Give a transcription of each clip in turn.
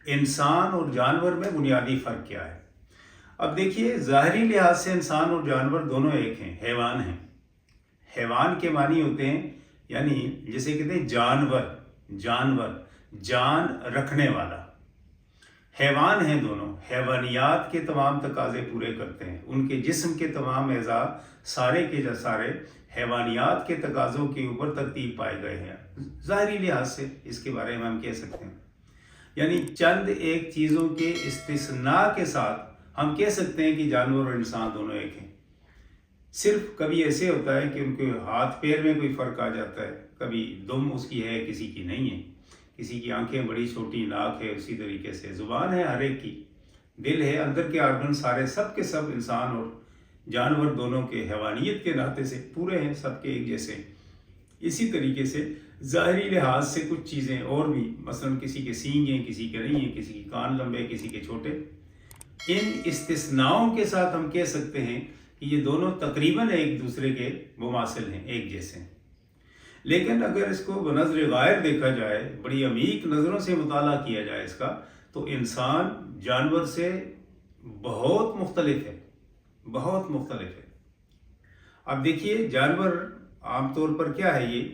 انسان اور جانور میں بنیادی فرق کیا ہے؟ اب دیکھیے، ظاہری لحاظ سے انسان اور جانور دونوں ایک ہیں، حیوان ہیں۔ حیوان کے معنی ہوتے ہیں، یعنی جسے کہتے ہیں جانور، جانور جان رکھنے والا۔ حیوان ہیں دونوں، حیوانیات کے تمام تقاضے پورے کرتے ہیں، ان کے جسم کے تمام اعضاء سارے کے سارے حیوانیات کے تقاضوں کے اوپر ترتیب پائے گئے ہیں۔ ظاہری لحاظ سے اس کے بارے میں ہم کہہ سکتے ہیں، یعنی چند ایک چیزوں کے استثناء کے ساتھ ہم کہہ سکتے ہیں کہ جانور اور انسان دونوں ایک ہیں۔ صرف کبھی ایسے ہوتا ہے کہ ان کے ہاتھ پیر میں کوئی فرق آ جاتا ہے، کبھی دم اس کی ہے، کسی کی نہیں ہے، کسی کی آنکھیں بڑی چھوٹی، ناک ہے، اسی طریقے سے زبان ہے ہر ایک کی، دل ہے، اندر کے آرگن سارے سب کے سب انسان اور جانور دونوں کے حیوانیت کے ناطے سے پورے ہیں، سب کے ایک جیسے۔ اسی طریقے سے ظاہری لحاظ سے کچھ چیزیں اور بھی، مثلا کسی کے سینگ ہیں، کسی کے نہیں ہیں، کسی کے کان لمبے، کسی کے چھوٹے۔ ان استثناؤں کے ساتھ ہم کہہ سکتے ہیں کہ یہ دونوں تقریباً ایک دوسرے کے مماثل ہیں، ایک جیسے ہیں۔ لیکن اگر اس کو بنظر غائب دیکھا جائے، بڑی عمیق نظروں سے مطالعہ کیا جائے اس کا، تو انسان جانور سے بہت مختلف ہے، بہت مختلف ہے۔ اب دیکھیے، جانور عام طور پر کیا ہے یہ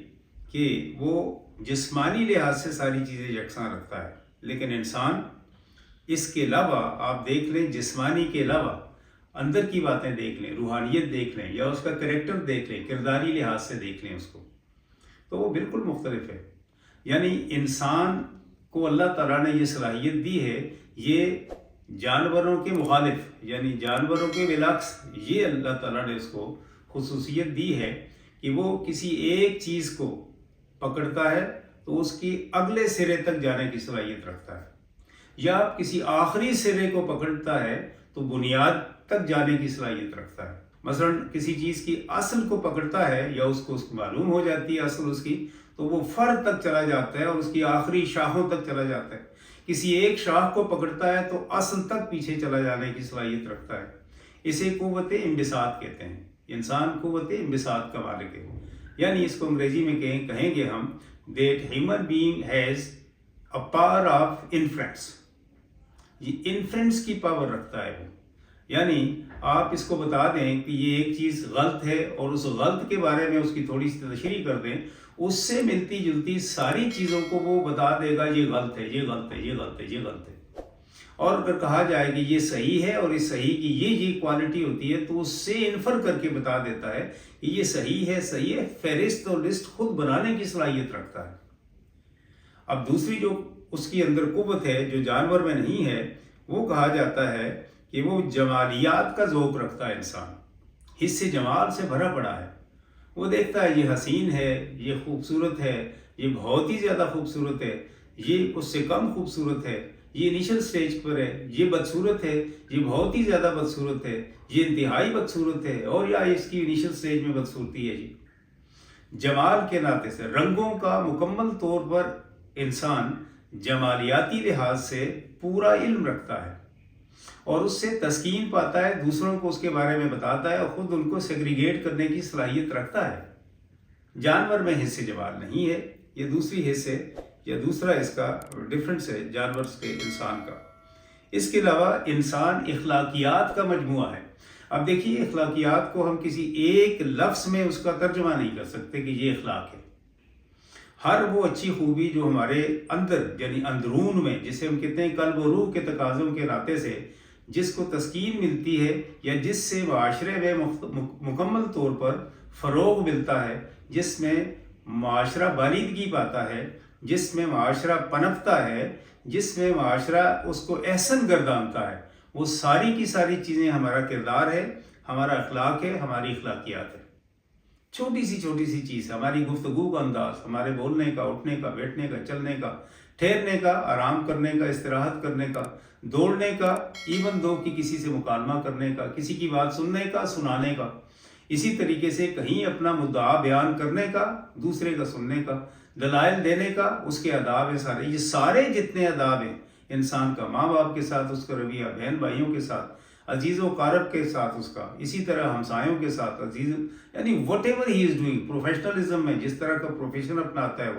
کہ وہ جسمانی لحاظ سے ساری چیزیں یکساں رکھتا ہے، لیکن انسان اس کے علاوہ آپ دیکھ لیں، جسمانی کے علاوہ اندر کی باتیں دیکھ لیں، روحانیت دیکھ لیں، یا اس کا کریکٹر دیکھ لیں، کرداری لحاظ سے دیکھ لیں اس کو، تو وہ بالکل مختلف ہے۔ یعنی انسان کو اللہ تعالیٰ نے یہ صلاحیت دی ہے، یہ جانوروں کے مخالف، یعنی جانوروں کے بالعکس، یہ اللہ تعالیٰ نے اس کو خصوصیت دی ہے کہ وہ کسی ایک چیز کو پکڑتا ہے تو اس کی اگلے سرے تک جانے کی صلاحیت رکھتا ہے، یا کسی آخری سرے کو پکڑتا ہے تو بنیاد تک جانے کی صلاحیت رکھتا ہے۔ مثلا کسی چیز کی اصل کو پکڑتا ہے، یا اس کو معلوم ہو جاتی ہے اصل اس کی، تو وہ فر تک چلا جاتا ہے اور اس کی آخری شاخوں تک چلا جاتا ہے۔ کسی ایک شاخ کو پکڑتا ہے تو اصل تک پیچھے چلا جانے کی صلاحیت رکھتا ہے۔ اسے قوت انبساط کہتے ہیں۔ انسان قوت انبساط کا مالک ہے، یعنی اس کو انگریزی میں کہیں گے ہم that human being has a power of inference۔ یہ انفرنس کی پاور رکھتا ہے وہ، یعنی آپ اس کو بتا دیں کہ یہ ایک چیز غلط ہے اور اس غلط کے بارے میں اس کی تھوڑی سی تشریح کر دیں، اس سے ملتی جلتی ساری چیزوں کو وہ بتا دے گا، یہ غلط ہے، یہ غلط ہے، یہ غلط ہے، یہ غلط ہے۔ اور اگر کہا جائے کہ یہ صحیح ہے اور اس صحیح کی یہ کوالٹی ہوتی ہے، تو اس سے انفر کر کے بتا دیتا ہے کہ یہ صحیح ہے، صحیح ہے، فہرست اور لسٹ خود بنانے کی صلاحیت رکھتا ہے۔ اب دوسری جو اس کی اندر قوت ہے جو جانور میں نہیں ہے، وہ کہا جاتا ہے کہ وہ جمالیات کا ذوق رکھتا ہے۔ انسان حس جمال سے بھرا پڑا ہے، وہ دیکھتا ہے یہ حسین ہے، یہ خوبصورت ہے، یہ بہت ہی زیادہ خوبصورت ہے، یہ اس سے کم خوبصورت ہے، یہ انیشل سٹیج پر ہے، یہ بدصورت ہے، یہ بہت ہی زیادہ بدصورت ہے، یہ انتہائی بدصورت ہے، اور یا اس کی انیشل سٹیج میں بدصورتی ہے۔ جی، جمال کے ناطے سے رنگوں کا مکمل طور پر انسان جمالیاتی لحاظ سے پورا علم رکھتا ہے اور اس سے تسکین پاتا ہے، دوسروں کو اس کے بارے میں بتاتا ہے اور خود ان کو سیگریگیٹ کرنے کی صلاحیت رکھتا ہے۔ جانور میں حس جمال نہیں ہے، یہ دوسری حس ہے، یا دوسرا اس کا ڈفرنس ہے جانور سے انسان کا۔ اس کے علاوہ انسان اخلاقیات کا مجموعہ ہے۔ اب دیکھیے، اخلاقیات کو ہم کسی ایک لفظ میں اس کا ترجمہ نہیں کر سکتے کہ یہ اخلاق ہے۔ ہر وہ اچھی خوبی جو ہمارے اندر، یعنی اندرون میں، جسے ہم کہتے ہیں قلب و روح کے تقاضوں کے ناطے سے جس کو تسکین ملتی ہے، یا جس سے معاشرے میں مکمل طور پر فروغ ملتا ہے، جس میں معاشرہ بالیدگی پاتا ہے، جس میں معاشرہ پنپتا ہے، جس میں معاشرہ اس کو احسن گردانتا ہے، وہ ساری کی ساری چیزیں ہمارا کردار ہے، ہمارا اخلاق ہے، ہماری اخلاقیات ہے۔ چھوٹی سی چیز، ہماری گفتگو کا انداز، ہمارے بولنے کا، اٹھنے کا، بیٹھنے کا، چلنے کا، ٹھہرنے کا، آرام کرنے کا، استراحت کرنے کا، دوڑنے کا، ایون دو کی کسی سے مکالمہ کرنے کا، کسی کی بات سننے کا، سنانے کا، اسی طریقے سے کہیں اپنا مدعا بیان کرنے کا، دوسرے کا سننے کا، دلائل دینے کا، اس کے آداب ہیں سارے۔ یہ سارے جتنے آداب ہیں انسان کا، ماں باپ کے ساتھ اس کا رویہ، بہن بھائیوں کے ساتھ، عزیز و قارب کے ساتھ اس کا، اسی طرح ہمسایوں کے ساتھ عزیز، یعنی what ever he is doing, professionalism میں جس طرح کا پروفیشن اپناتا ہے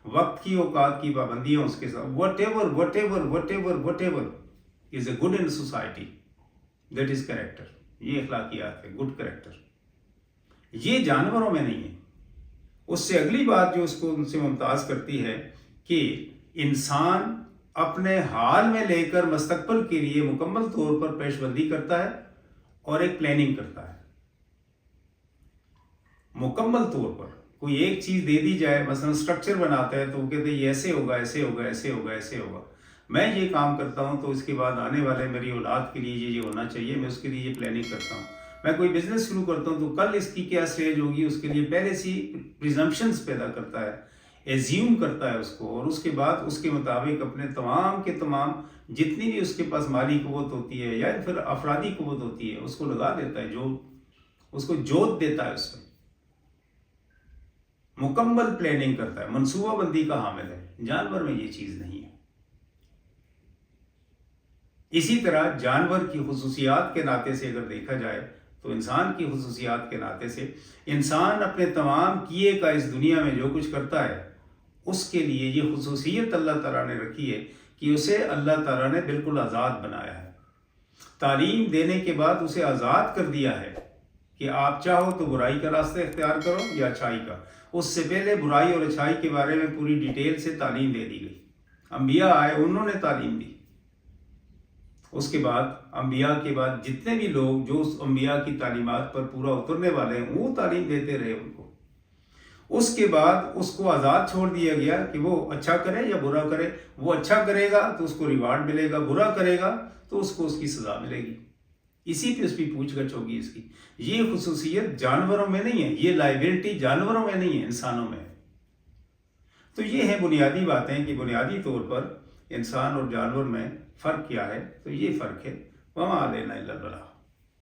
وقت کی اوقات کی پابندیاں اس کے ساتھ what ever is a good in society that is character. یہ اخلاقیات ہے, گڈ کریکٹر. یہ جانوروں میں نہیں ہے. اس سے اگلی بات جو اس کو ان سے ممتاز کرتی ہے کہ انسان اپنے حال میں لے کر مستقبل کے لیے مکمل طور پر پیش بندی کرتا ہے اور ایک پلاننگ کرتا ہے. مکمل طور پر کوئی ایک چیز دے دی جائے, مثلا سٹرکچر بناتا ہے تو وہ کہتے ہیں یہ ایسے ہوگا, ایسے ہوگا, ایسے ہوگا, ایسے ہوگا. میں یہ کام کرتا ہوں تو اس کے بعد آنے والے میری اولاد کے لیے یہ ہونا چاہیے, میں اس کے لیے یہ پلاننگ کرتا ہوں. میں کوئی بزنس شروع کرتا ہوں تو کل اس کی کیا اسٹیج ہوگی, اس کے لیے پہلے سے پریزمپشنز پیدا کرتا ہے, ایزیوم کرتا ہے اس کو, اور اس کے بعد اس کے مطابق اپنے تمام کے تمام جتنی بھی اس کے پاس مالی قوت ہوتی ہے یا پھر افرادی قوت ہوتی ہے اس کو لگا دیتا ہے, جو اس کو جوت دیتا ہے, اس میں مکمل پلاننگ کرتا ہے, منصوبہ بندی کا حامل ہے. جانور میں یہ چیز نہیں ہے. اسی طرح جانور کی خصوصیات کے ناطے سے اگر دیکھا جائے تو انسان کی خصوصیات کے ناطے سے انسان اپنے تمام کیے کا اس دنیا میں جو کچھ کرتا ہے اس کے لیے یہ خصوصیت اللہ تعالیٰ نے رکھی ہے کہ اسے اللہ تعالیٰ نے بالکل آزاد بنایا ہے. تعلیم دینے کے بعد اسے آزاد کر دیا ہے کہ آپ چاہو تو برائی کا راستہ اختیار کرو یا اچھائی کا. اس سے پہلے برائی اور اچھائی کے بارے میں پوری ڈیٹیل سے تعلیم دے دی گئی. انبیاء آئے, انہوں نے تعلیم دی. اس کے بعد انبیاء کے بعد جتنے بھی لوگ جو اس انبیاء کی تعلیمات پر پورا اترنے والے ہیں وہ تعلیم دیتے رہے ان کو. اس کے بعد اس کو آزاد چھوڑ دیا گیا کہ وہ اچھا کرے یا برا کرے. وہ اچھا کرے گا تو اس کو ریوارڈ ملے گا, برا کرے گا تو اس کو اس کی سزا ملے گی. اسی پہ اس کی پوچھ گچھ ہوگی اس کی. یہ خصوصیت جانوروں میں نہیں ہے, یہ لائبلٹی جانوروں میں نہیں ہے, انسانوں میں ہے. تو یہ ہیں بنیادی باتیں کہ بنیادی طور پر انسان اور جانور میں فرق کیا ہے. تو یہ فرق ہے. وما علینا الا البلاغ.